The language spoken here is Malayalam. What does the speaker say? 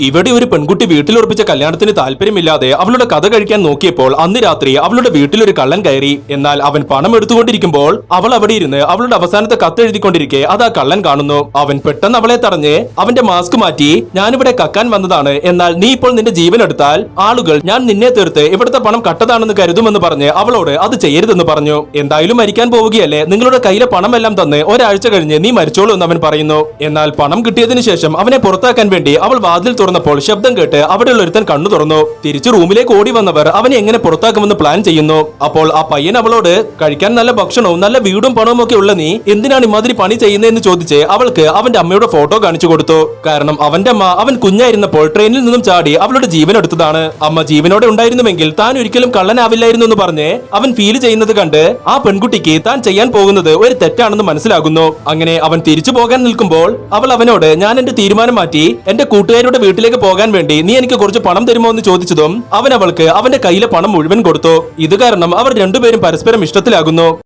ഇവിടെ ഒരു പെൺകുട്ടി വീട്ടിലുറപ്പിച്ച കല്യാണത്തിന് താല്പര്യമില്ലാതെ അവളുടെ കഥ കഴിക്കാൻ നോക്കിയപ്പോൾ അന്ന് രാത്രി അവളുടെ വീട്ടിലൊരു കള്ളൻ കയറി. എന്നാൽ അവൻ പണം എടുത്തുകൊണ്ടിരിക്കുമ്പോൾ അവൾ അവിടെ ഇരുന്ന് അവളുടെ അവസാനത്തെ കത്ത് എഴുതിക്കൊണ്ടിരിക്കെ അത് ആ കള്ളൻ കാണുന്നു. അവൻ പെട്ടെന്ന് അവളെ തടഞ്ഞ് അവന്റെ മാസ്ക് മാറ്റി, ഞാനിവിടെ കക്കാൻ വന്നതാണ്, എന്നാൽ നീ ഇപ്പോൾ നിന്റെ ജീവൻ എടുത്താൽ ആളുകൾ ഞാൻ നിന്നെ തീർത്ത് ഇവിടുത്തെ പണം കട്ടതാണെന്ന് കരുതുമെന്ന് പറഞ്ഞ് അവളോട് അത് ചെയ്യരുതെന്ന് പറഞ്ഞു. എന്തായാലും മരിക്കാൻ പോവുകയല്ലേ, നിങ്ങളുടെ കയ്യിലെ പണമെല്ലാം തന്ന് ഒരാഴ്ച കഴിഞ്ഞ് നീ മരിച്ചോളൂ എന്ന് അവൻ പറയുന്നു. എന്നാൽ പണം കിട്ടിയതിനു ശേഷം അവനെ പുറത്താക്കാൻ വേണ്ടി അവൾ വാതിൽ തുറന്നപ്പോൾ ശബ്ദം കേട്ട് അവിടെയുള്ള ഒരുത്തൻ കണ്ണു തുറന്നു. തിരിച്ചു റൂമിലേക്ക് ഓടി വന്നവർ അവനെ എങ്ങനെ പുറത്താക്കുമെന്ന് പ്ലാൻ ചെയ്യുന്നു. അപ്പോൾ ആ പയ്യൻ അവളോട്, കഴിക്കാൻ നല്ല ഭക്ഷണവും നല്ല വീടും പണവും ഒക്കെ ഉള്ള നീ എന്തിനാണ് ഇമാതിരി പണി ചെയ്യുന്നതെന്ന് ചോദിച്ച് അവൾക്ക് അവന്റെ അമ്മയുടെ ഫോട്ടോ കാണിച്ചു കൊടുത്തു. കാരണം അവന്റെ അമ്മ അവൻ കുഞ്ഞായിരുന്നപ്പോൾ ട്രെയിനിൽ നിന്നും ചാടി അവളുടെ ജീവൻ എടുത്തതാണ്. അമ്മ ജീവനോടെ ഉണ്ടായിരുന്നുവെങ്കിൽ താൻ ഒരിക്കലും കള്ളനാവില്ലായിരുന്നു എന്ന് പറഞ്ഞ് അവൻ ഫീൽ ചെയ്യുന്നത് കണ്ട് ആ പെൺകുട്ടിക്ക് താൻ ചെയ്യാൻ പോകുന്നത് ഒരു തെറ്റാണെന്ന് മനസ്സിലാകുന്നു. അങ്ങനെ അവൻ തിരിച്ചു പോകാൻ നിൽക്കുമ്പോൾ അവൾ അവനോട്, ഞാൻ എന്റെ തീരുമാനം മാറ്റി, എന്റെ കൂട്ടുകാരുടെ വീട്ടിലേക്ക് പോകാൻ വേണ്ടി നീ എനിക്ക് കുറച്ച് പണം തരുമോ എന്ന് ചോദിച്ചതും അവൻ അവൾക്ക് അവന്റെ കയ്യിലെ പണം മുഴുവൻ കൊടുത്തു. ഇത് കാരണം അവർ രണ്ടുപേരും പരസ്പരം ഇഷ്ടത്തിലാകുന്നു.